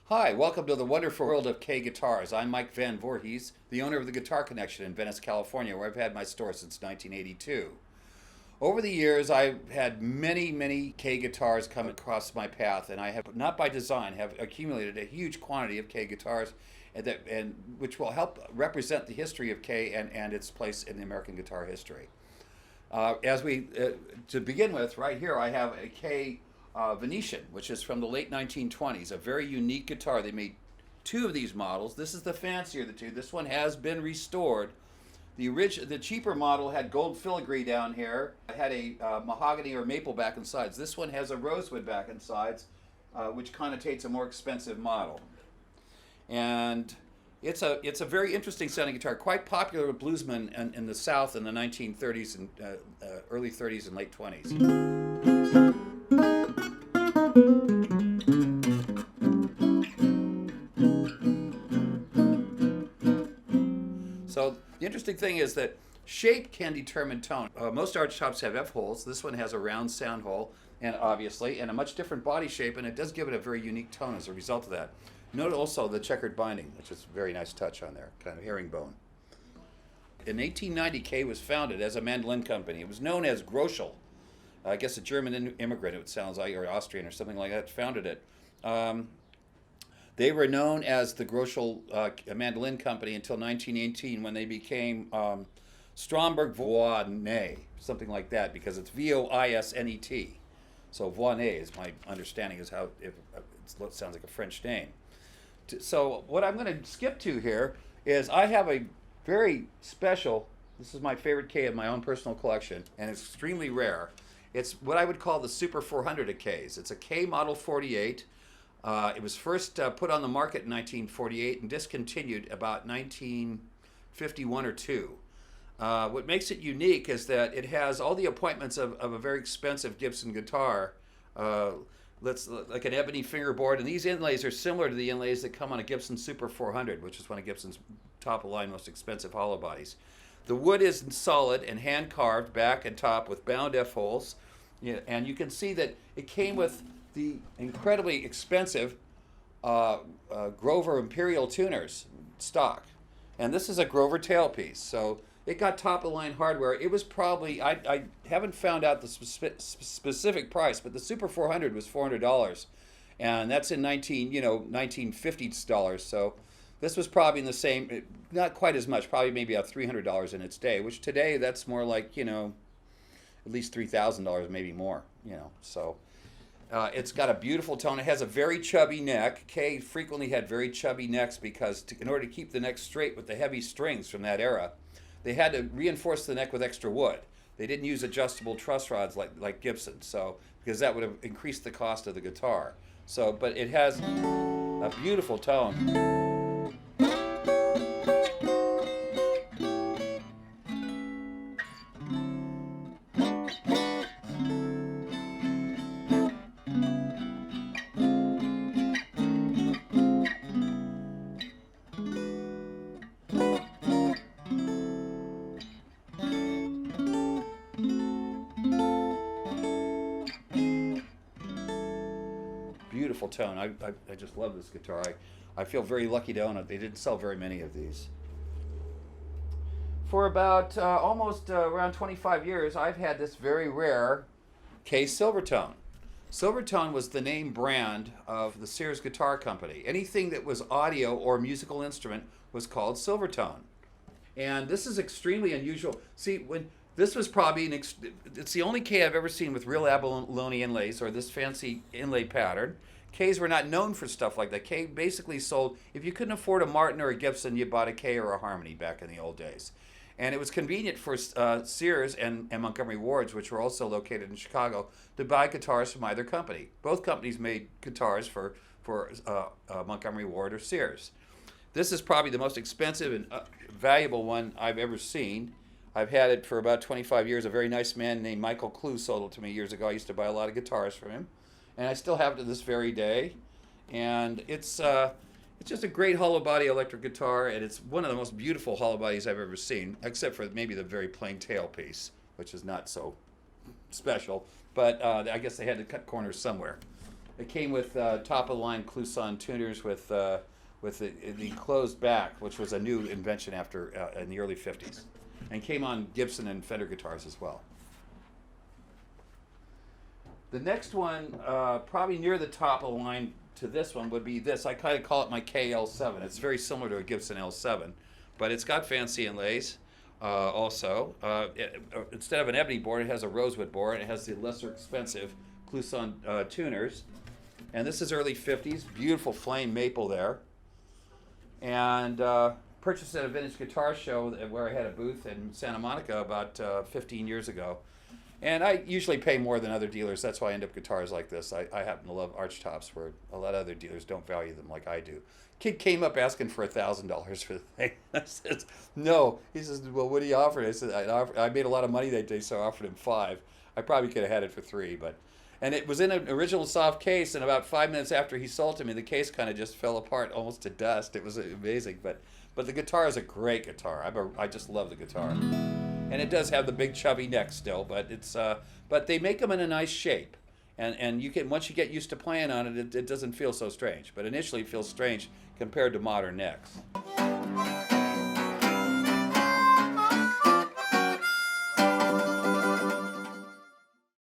Hi, welcome to the wonderful world of K Guitars. I'm Mike Van Voorhees, the owner of the Guitar Connection in Venice, California, where I've had my store since 1982. Over the years, I've had many K guitars come across my path, and I have, not by design, have accumulated a huge quantity of K guitars, and which will help represent the history of K and its place in the American guitar history. To begin with, right here, I have a K Venetian, which is from the late 1920s, a very unique guitar. They made two of these models. This is the fancier of the two. This one has been restored. The cheaper model had gold filigree down here. It had a mahogany or maple back and sides. This one has a rosewood back and sides, which connotates a more expensive model. And it's a very interesting sounding guitar, quite popular with bluesmen in the South in the 1930s and early 30s and late 20s. So the interesting thing is that shape can determine tone. Most arch tops have F holes. This one has a round sound hole, and obviously, and a much different body shape, and it does give it a very unique tone as a result of that. Note also the checkered binding, which is a very nice touch on there, kind of herringbone. In 1890, K was founded as a mandolin company. It was known as Groschel. I guess a German immigrant, it sounds like, or Austrian or something like that, founded it. They were known as the Groschel Mandolin Company until 1918, when they became Stromberg Voisnet, something like that, because it's Voisnet. So Voisnet is my understanding is how it sounds like a French name. So what I'm going to skip to here is I have a very special, this is my favorite K of my own personal collection, and it's extremely rare. It's what I would call the Super 400 of Ks. It's a K Model 48. It was first put on the market in 1948 and discontinued about 1951 or 2. What makes it unique is that it has all the appointments of a very expensive Gibson guitar, like an ebony fingerboard, and these inlays are similar to the inlays that come on a Gibson Super 400, which is one of Gibson's top-of-line most expensive hollow bodies. The wood is solid and hand-carved back and top with bound F-holes, and you can see that it came with the incredibly expensive Grover Imperial tuners stock. And this is a Grover tailpiece, so it got top-of-the-line hardware. It was probably, I haven't found out the specific price, but the Super 400 was $400, and that's in 1950s dollars. So this was probably in the same, not quite as much, probably maybe about $300 in its day, which today that's more like, at least $3,000, maybe more, so. It's got a beautiful tone. It has a very chubby neck. K frequently had very chubby necks because in order to keep the neck straight with the heavy strings from that era, they had to reinforce the neck with extra wood. They didn't use adjustable truss rods like Gibson, so because that would have increased the cost of the guitar. So, but it has a beautiful tone. Beautiful tone. I just love this guitar. I feel very lucky to own it. They didn't sell very many of these. For about almost around 25 years, I've had this very rare K Silvertone. Silvertone was the name brand of the Sears Guitar Company. Anything that was audio or musical instrument was called Silvertone. And this is extremely unusual. See, when this was probably it's the only K I've ever seen with real abalone inlays or this fancy inlay pattern. Ks were not known for stuff like that. K basically sold, if you couldn't afford a Martin or a Gibson, you bought a K or a Harmony back in the old days. And it was convenient for Sears and Montgomery Wards, which were also located in Chicago, to buy guitars from either company. Both companies made guitars for Montgomery Ward or Sears. This is probably the most expensive and valuable one I've ever seen. I've had it for about 25 years. A very nice man named Michael Clue sold it to me years ago. I used to buy a lot of guitars from him. And I still have it to this very day. And it's just a great hollow body electric guitar, and it's one of the most beautiful hollow bodies I've ever seen, except for maybe the very plain tailpiece, which is not so special. But I guess they had to cut corners somewhere. It came with top of the line Clouson tuners with the closed back, which was a new invention after in the early '50s, and came on Gibson and Fender guitars as well. The next one, probably near the top of the line to this one, would be this. I kind of call it my KL7. It's very similar to a Gibson L7, but it's got fancy inlays. Also, instead of an ebony board, it has a rosewood board. It has the lesser expensive Clouson tuners. And this is early 50s, beautiful flame maple there. And purchased at a vintage guitar show where I had a booth in Santa Monica about 15 years ago. And I usually pay more than other dealers. That's why I end up guitars like this. I happen to love arch tops where a lot of other dealers don't value them like I do. Kid came up asking for $1,000 for the thing. I said, no. He says, well, what do you offer? I said, I made a lot of money that day, so I offered him $5. I probably could have had it for $3, but. And it was in an original soft case, and about 5 minutes after he sold it to me, the case kind of just fell apart almost to dust. It was amazing, but the guitar is a great guitar. I just love the guitar, and it does have the big chubby neck still, but it's but they make them in a nice shape, and you can, once you get used to playing on it, it doesn't feel so strange. But initially, it feels strange compared to modern necks.